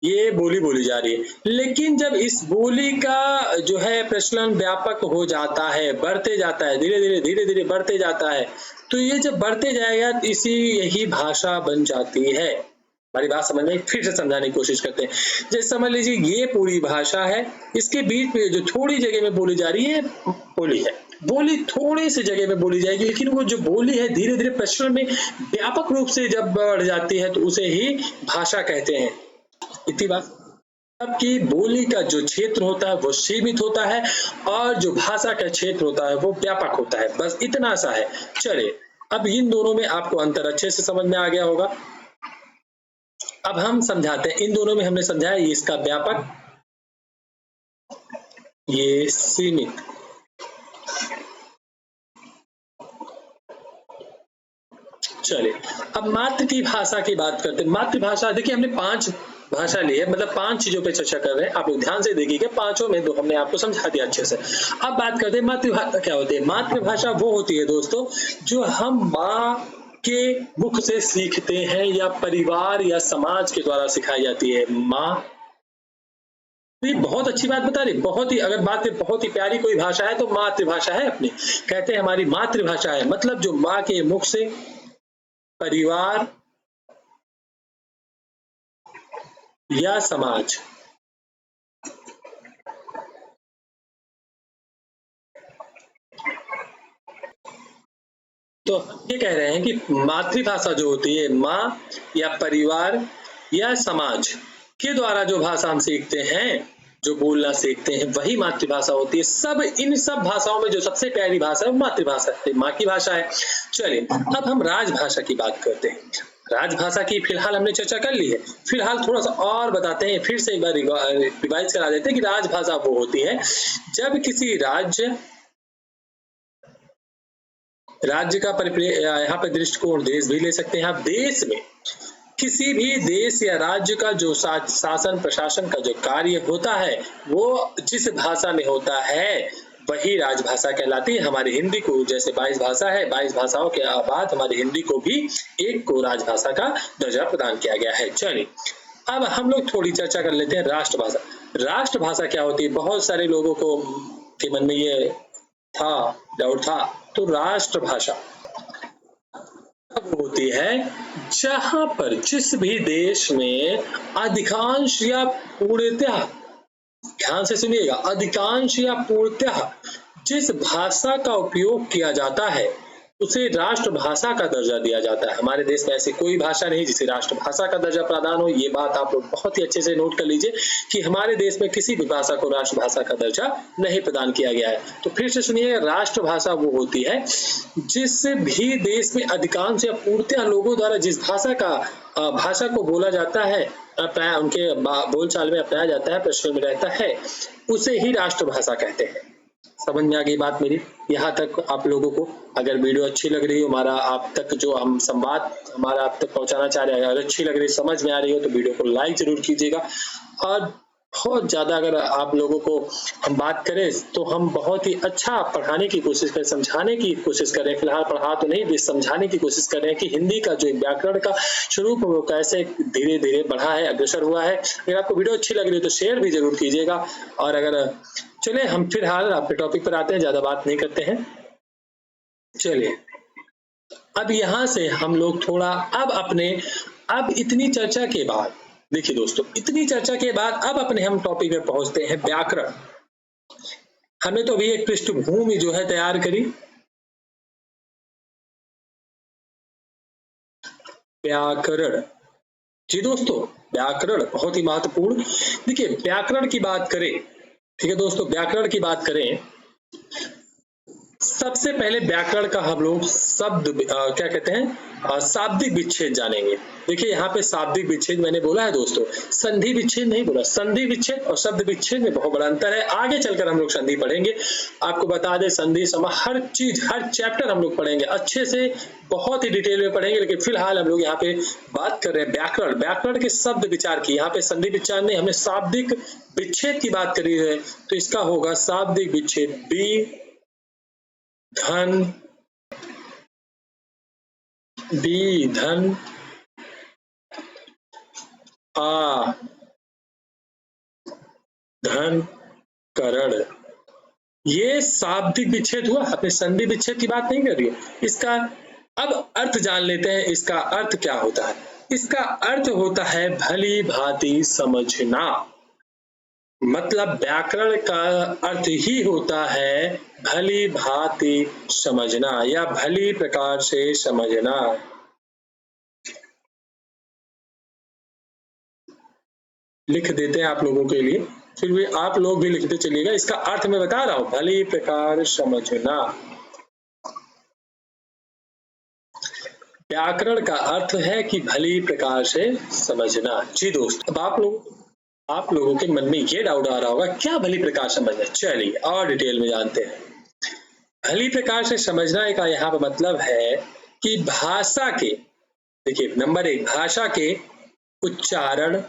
A: ये बोली बोली जा रही है। लेकिन जब इस बोली का जो है प्रचलन व्यापक हो जाता है, बढ़ते जाता है, धीरे धीरे बढ़ते जाता है, तो ये जब बढ़ते जाएगा तो इसी यही भाषा बन जाती है। हमारी बात समझ में फिर से समझाने की कोशिश करते हैं। जैसे समझ लीजिए ये पूरी भाषा है, इसके बीच में जो थोड़ी जगह में बोली जा रही है बोली है। बोली थोड़ी सी जगह में बोली जाएगी, लेकिन वो जो बोली है धीरे धीरे प्रचलन में व्यापक रूप से जब बढ़ जाती है तो उसे ही भाषा कहते हैं। इतनी बात। कि बोली का जो क्षेत्र होता है वो सीमित होता है और जो भाषा का क्षेत्र होता है वो व्यापक होता है। बस इतना सा है। चलिए अब इन दोनों में आपको अंतर अच्छे से समझ में आ गया होगा। अब हम समझाते हैं। इन दोनों में हमने समझाया, ये इसका व्यापक, ये सीमित। चलिए अब मातृभाषा की बात करते हैं। मातृभाषा देखिए हमने 5 भाषा ली है, मतलब 5 चीजों पे चर्चा कर रहे हैं। आप लोग ध्यान से देखिएगा, 5 में 2 हमने आपको समझा दिया अच्छे से। अब बात करते हैं मातृभाषा क्या होती है। मातृभाषा वो होती है दोस्तों जो हम माँ के मुख से सीखते हैं या परिवार या समाज के द्वारा सिखाई जाती है। माँ, ये बहुत अच्छी बात बता रही, बहुत ही, अगर बात बहुत ही प्यारी कोई भाषा है तो मातृभाषा है अपनी। कहते हैं हमारी मातृभाषा है, मतलब जो माँ के मुख से परिवार या समाज, तो हम ये कह रहे हैं कि मातृभाषा जो होती है माँ या परिवार या समाज के द्वारा जो भाषा हम सीखते हैं, जो बोलना सीखते हैं, वही मातृभाषा होती है। सब इन सब भाषाओं में जो सबसे प्यारी भाषा है वो मातृभाषा है, माँ की भाषा है। चलिए अब हम राजभाषा की बात करते हैं। राजभाषा की फिलहाल हमने चर्चा कर ली है, फिलहाल थोड़ा सा और बताते हैं, फिर से एक बार रिवाइज करा देते हैं कि राजभाषा वो होती है जब किसी राज्य का यहाँ पे दृष्टिकोण देश भी ले सकते हैं आप। देश में किसी भी देश या राज्य का जो शासन प्रशासन का जो कार्य होता है वो जिस भाषा में होता है वही राजभाषा कहलाती है। हमारी हिंदी को जैसे 22 भाषा है, 22 भाषाओं के बाद हमारी हिंदी को भी एक को राजभाषा का दर्जा प्रदान किया गया है। चलिए अब हम लोग थोड़ी चर्चा कर लेते हैं राष्ट्रभाषा। राष्ट्रभाषा क्या होती है, बहुत सारे लोगों को के मन में ये था, डाउट था। तो राष्ट्रभाषा होती है जहां पर जिस भी देश में अधिकांश या पूर्णतः, ध्यान से सुनिएगा, अधिकांश या पूर्णतः जिस भाषा का उपयोग किया जाता है उसे राष्ट्रभाषा का दर्जा दिया जाता है। हमारे देश में ऐसी कोई भाषा नहीं जिसे राष्ट्रभाषा का दर्जा प्रदान हो। ये बात आप लोग बहुत ही अच्छे से नोट कर लीजिए कि हमारे देश में किसी भी भाषा को राष्ट्रभाषा का दर्जा नहीं प्रदान किया गया है। तो फिर से सुनिए, राष्ट्रभाषा वो होती है जिस भी देश में अधिकांश या पूर्णतः लोगों द्वारा जिस भाषा को बोला जाता है, उनके बोलचाल में अपनाया जाता है, प्रचलन में रहता है, उसे ही राष्ट्रभाषा कहते हैं। समझ में आ गई बात मेरी? यहाँ तक आप लोगों को अगर वीडियो अच्छी लग रही हो, हमारा आप तक जो हम संवाद हमारा आप तक पहुंचाना चाह रहे हैं, अगर अच्छी लग रही, समझ में आ रही हो तो वीडियो को लाइक जरूर कीजिएगा। और बहुत ज्यादा अगर आप लोगों को हम बात करें तो हम बहुत ही अच्छा पढ़ाने की कोशिश करें, समझाने की कोशिश करें। फिलहाल पढ़ा तो नहीं, भी समझाने की कोशिश कर रहे हैं कि हिंदी का जो व्याकरण का स्वरूप वो कैसे धीरे धीरे बढ़ा है, अग्रसर हुआ है। अगर आपको वीडियो अच्छी लग रही है तो शेयर भी जरूर कीजिएगा। और अगर चलिए हम फिलहाल आपके टॉपिक पर आते हैं, ज्यादा बात नहीं करते हैं। चलिए अब यहाँ से हम लोग थोड़ा अब इतनी चर्चा के बाद, देखिए दोस्तों, इतनी चर्चा के बाद अब अपने हम टॉपिक में पहुंचते हैं, व्याकरण। हमने तो अभी एक पृष्ठभूमि जो है तैयार करी, व्याकरण। जी दोस्तों, व्याकरण बहुत ही महत्वपूर्ण। देखिए व्याकरण की बात करें, ठीक है दोस्तों, व्याकरण की बात करें, सबसे पहले व्याकरण का हम लोग शब्द क्या कहते हैं, शाब्दिक विच्छेद जानेंगे। देखिए यहाँ पे शाब्दिक विच्छेद मैंने बोला है दोस्तों, संधि विच्छेद नहीं बोला। संधि विच्छेद और शब्द विच्छेद में बहुत बड़ा अंतर है। आगे चलकर हम लोग संधि पढ़ेंगे। आपको बता दें, संधि समा हर चीज, हर चैप्टर हम लोग पढ़ेंगे अच्छे से, बहुत ही डिटेल में पढ़ेंगे। लेकिन फिलहाल हम लोग यहाँ पे बात कर रहे हैं व्याकरण, व्याकरण के शब्द विचार की। यहाँ पे संधि विचार नहीं, हमने शाब्दिक विच्छेद की बात करी है, तो इसका होगा शाब्दिक विच्छेद बी धन आ धन करण। ये शाब्दिक विच्छेद हुआ, अपने संधि विच्छेद की बात नहीं कर रही है। इसका अब अर्थ जान लेते हैं, इसका अर्थ क्या होता है। इसका अर्थ होता है भली भांति समझना। मतलब व्याकरण का अर्थ ही होता है भली भांति समझना या भली प्रकार से समझना। लिख देते हैं आप लोगों के लिए, फिर भी आप लोग भी लिखते चलिएगा। इसका अर्थ मैं बता रहा हूं, भली प्रकार समझना। व्याकरण का अर्थ है कि भली प्रकार से समझना। जी दोस्त, अब आप लोगों के मन में ये डाउट आ रहा होगा, क्या भली प्रकार समझना। चलिए और डिटेल में जानते हैं। भली प्रकार से समझना का यहाँ पर मतलब है कि भाषा के, देखिए नंबर 1, भाषा के उच्चारण,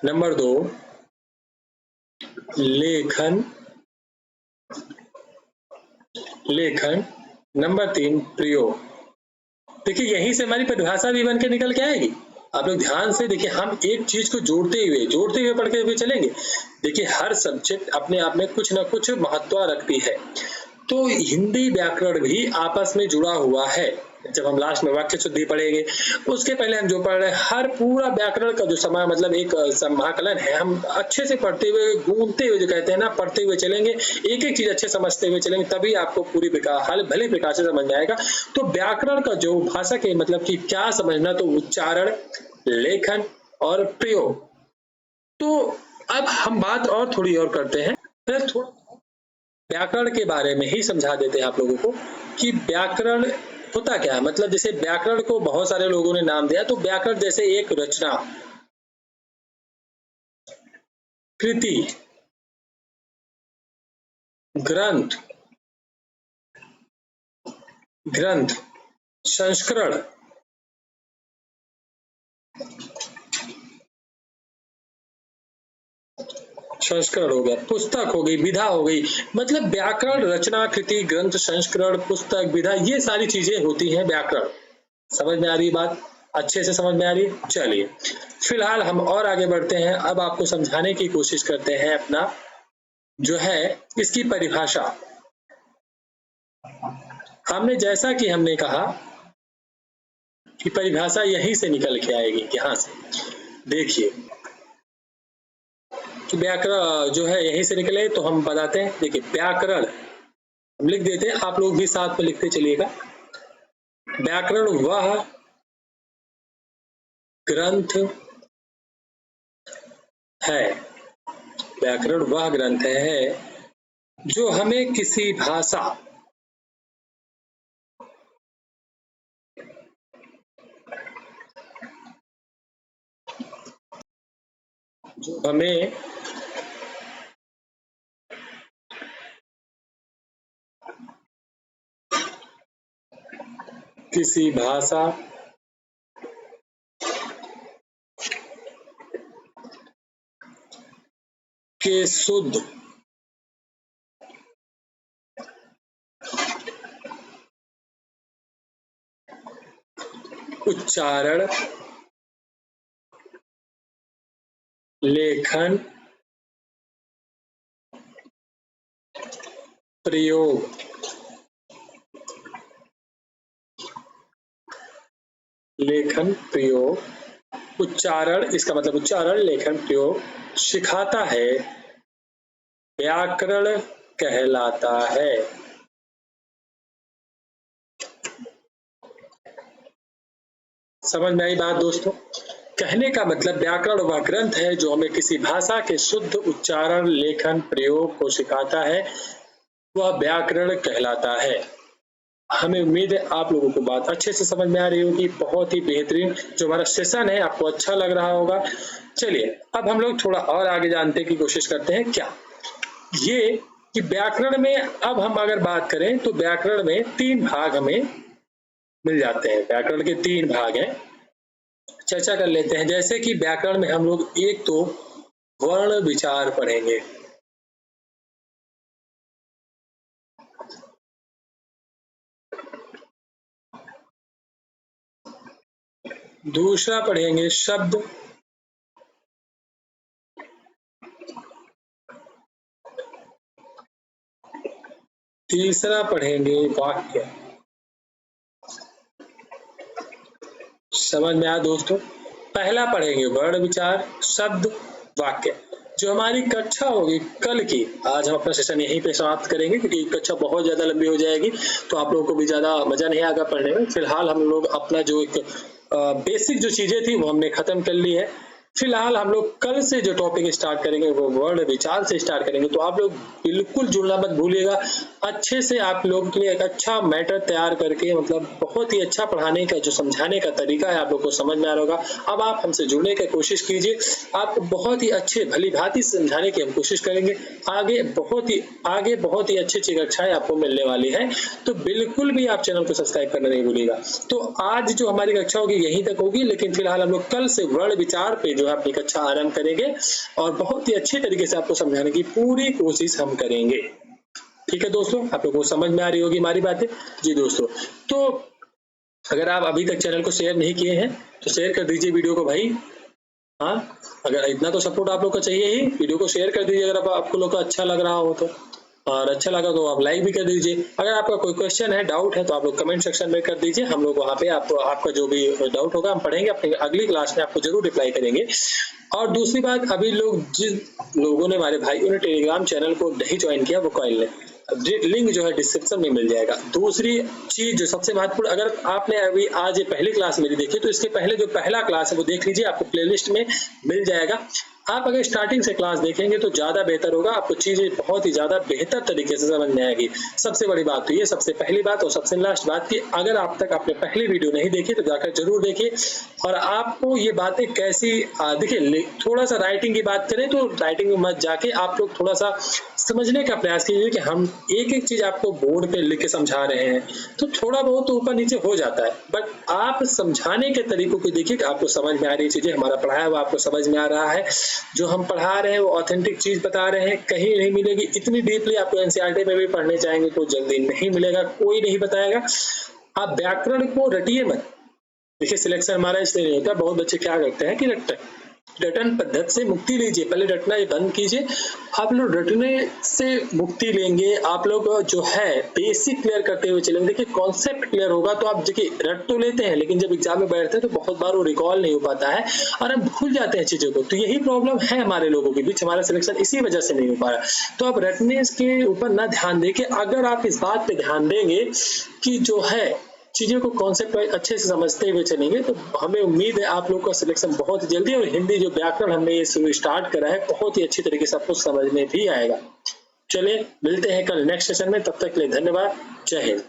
A: नंबर 2 लेखन, नंबर 3 प्रयोग। देखिए यहीं से हमारी परिभाषा भी बन के निकल के आएगी। आप लोग ध्यान से देखिए, हम एक चीज को जोड़ते हुए पढ़ के हुए चलेंगे। देखिए हर सब्जेक्ट अपने आप में कुछ ना कुछ महत्व रखती है, तो हिंदी व्याकरण भी आपस में जुड़ा हुआ है। जब हम लास्ट में वाक्य शुद्धि पढ़ेंगे, उसके पहले हम जो पढ़ रहे हैं, हर पूरा व्याकरण का जो समय मतलब एक समाकलन है, हम अच्छे से पढ़ते हुए, गूंजते हुए जो कहते हैं ना, पढ़ते हुए चलेंगे, एक एक चीज अच्छे समझते हुए चलेंगे, तभी आपको पूरी भली प्रकार से समझ में आएगा। तो व्याकरण का जो भाषा के मतलब कि क्या समझना, तो उच्चारण, लेखन और प्रयोग। तो अब हम बात और थोड़ी और करते हैं, फिर थोड़ा व्याकरण के बारे में ही समझा देते हैं आप लोगों को कि व्याकरण होता क्या है। मतलब जैसे व्याकरण को बहुत सारे लोगों ने नाम दिया, तो व्याकरण जैसे एक रचना, कृति, ग्रंथ, संस्करण, हो गया, पुस्तक हो गई, विधा हो गई। मतलब व्याकरण रचना, कृति, ग्रंथ, संस्करण, पुस्तक, विधा, ये सारी चीजें होती हैं व्याकरण। समझ में आ रही बात? अच्छे से समझ में आ रही? चलिए फिलहाल हम और आगे बढ़ते हैं। अब आपको समझाने की कोशिश करते हैं अपना जो है इसकी परिभाषा। जैसा कि हमने कहा कि परिभाषा यहीं से निकल के आएगी, यहां से। देखिए कि व्याकरण जो है यहीं से निकले, तो हम बताते हैं। देखिए व्याकरण हम लिख देते हैं, आप लोग भी साथ में लिखते चलिएगा। व्याकरण वह ग्रंथ है, व्याकरण वह ग्रंथ है जो हमें किसी भाषा हमें किसी भाषा के शुद्ध उच्चारण, लेखन, प्रयोग, लेखन प्रयोग, उच्चारण, इसका मतलब उच्चारण, लेखन प्रयोग सिखाता है, व्याकरण कहलाता है। समझ में आई बात दोस्तों? कहने का मतलब व्याकरण वह ग्रंथ है जो हमें किसी भाषा के शुद्ध उच्चारण, लेखन, प्रयोग को सिखाता है, वह व्याकरण कहलाता है। हमें उम्मीद है आप लोगों को बात अच्छे से समझ में आ रही होगी। बहुत ही बेहतरीन जो हमारा सेशन है आपको अच्छा लग रहा होगा। चलिए अब हम लोग थोड़ा और आगे जानने की कोशिश करते हैं। क्या ये कि व्याकरण में अब हम अगर बात करें तो व्याकरण में 3 भाग हमें मिल जाते हैं। व्याकरण के 3 भाग हैं, चर्चा कर लेते हैं। जैसे कि व्याकरण में हम लोग एक तो वर्ण विचार पढ़ेंगे, दूसरा पढ़ेंगे शब्द, तीसरा पढ़ेंगे वाक्य। समझ में आया दोस्तों? पहला पढ़ेंगे वर्ण विचार, शब्द, वाक्य। जो हमारी कक्षा होगी कल की, आज हम अपना सेशन यहीं पे समाप्त करेंगे क्योंकि कक्षा बहुत ज्यादा लंबी हो जाएगी तो आप लोगों को भी ज्यादा मजा नहीं आएगा पढ़ने में। फिलहाल हम लोग अपना जो एक बेसिक जो चीजें थी वो हमने खत्म कर ली है। फिलहाल हम लोग कल से जो टॉपिक स्टार्ट करेंगे वो वर्ण विचार से स्टार्ट करेंगे। तो आप लोग बिल्कुल जुड़ना मत भूलिएगा। अच्छे से आप लोगों के लिए एक अच्छा मैटर तैयार करके, मतलब बहुत ही अच्छा पढ़ाने का जो समझाने का तरीका है आप लोग को समझ में आ रहा होगा। अब आप हमसे जुड़ने की कोशिश कीजिए, आपको बहुत ही अच्छे भली भांति समझाने की हम कोशिश करेंगे। आगे बहुत ही अच्छी कक्षाएं आपको मिलने वाली है, तो बिल्कुल भी आप चैनल को सब्सक्राइब करना नहीं भूलिएगा। तो आज जो हमारी कक्षा होगी यहीं तक होगी, लेकिन फिलहाल हम लोग कल से वर्ण विचार पे जो है अपनी कक्षा आरंभ करेंगे और बहुत ही अच्छे तरीके से आपको समझाने की पूरी कोशिश हम करेंगे। ठीक है दोस्तों, आप लोगों को समझ में आ रही होगी हमारी बातें? जी दोस्तों, तो अगर आप अभी तक चैनल को शेयर नहीं किए हैं तो शेयर कर दीजिए वीडियो को भाई। हाँ, अगर इतना तो सपोर्ट आप लोग को चाहिए ही, वीडियो को शेयर कर दीजिए अगर आपको लोग को अच्छा लग रहा हो तो, और अच्छा लगा तो आप लाइक भी कर दीजिए। अगर आपका कोई क्वेश्चन है, डाउट है तो आप लोग कमेंट सेक्शन में कर दीजिए। हम लोग वहाँ पे आपका जो भी डाउट होगा हम पढ़ेंगे, अपनी अगली क्लास में आपको जरूर रिप्लाई करेंगे। और दूसरी बात, अभी लोग जिन लोगों ने, हमारे भाइयों ने टेलीग्राम चैनल को नहीं ज्वाइन किया वो कर लें, लिंक जो है डिस्क्रिप्शन में मिल जाएगा। दूसरी चीज जो सबसे महत्वपूर्ण, अगर आपने अभी आज ये पहली क्लास मेरी देखी तो इसके पहले जो पहला क्लास है वो देख लीजिए, आपको प्लेलिस्ट में मिल जाएगा। आप अगर स्टार्टिंग से क्लास देखेंगे तो ज्यादा बेहतर होगा, आपको चीजें बहुत ही ज्यादा बेहतर तरीके से समझ में आएगी। सबसे बड़ी बात तो ये, सबसे पहली बात और सबसे लास्ट बात की, अगर आप तक आपने पहली वीडियो नहीं देखी तो जाकर जरूर देखिए। और आपको ये बातें कैसी देखिए, थोड़ा सा राइटिंग की बात करें तो राइटिंग में मत जाके आप लोग थोड़ा सा समझने का प्रयास कीजिए कि हम एक एक चीज आपको बोर्ड पे लिख के समझा रहे हैं तो थोड़ा बहुत तो ऊपर नीचे हो जाता है, बट आप समझाने के तरीकों को देखिए कि आपको समझ में आ रही चीजें, हमारा पढ़ाया हुआ आपको समझ में आ रहा है, जो हम पढ़ा रहे हैं वो ऑथेंटिक चीज बता रहे हैं, कहीं नहीं मिलेगी। इतनी डीपली आपको एनसीईआरटी में भी पढ़ने जाएंगे तो जल्दी नहीं मिलेगा, कोई नहीं बताएगा। आप व्याकरण को रटिए मत। देखिए सिलेक्शन हमारा इसलिए नहीं होता, बहुत बच्चे क्या करते हैं कि रटते हैं, रटन पद्धति से मुक्ति लीजिए। पहले रटना ये बंद कीजिए। आप लोग रटने से मुक्ति लेंगे। आप लोग जो है बेसिक क्लियर करते हुए चलेंगे। देखिए कॉन्सेप्ट क्लियर होगा तो आप देखिए रट तो लेते हैं, लेकिन जब एग्जाम में बैठते हैं तो बहुत बार वो रिकॉल नहीं हो पाता है और हम भूल जाते हैं चीजों को। तो यही प्रॉब्लम है हमारे लोगों के बीच, हमारा सिलेक्शन इसी वजह से नहीं हो पा रहा। तो आप रटने के ऊपर ना ध्यान देके अगर आप इस बात पे ध्यान देंगे कि जो है चीजों को कॉन्सेप्ट अच्छे से समझते हुए चलेंगे तो हमें उम्मीद है आप लोग का सिलेक्शन बहुत ही जल्दी, और हिंदी जो व्याकरण हमने ये शुरू स्टार्ट करा है बहुत ही अच्छी तरीके से आपको समझ में भी आएगा। चलिए मिलते हैं कल नेक्स्ट सेशन में, तब तक के लिए धन्यवाद। जय हिंद।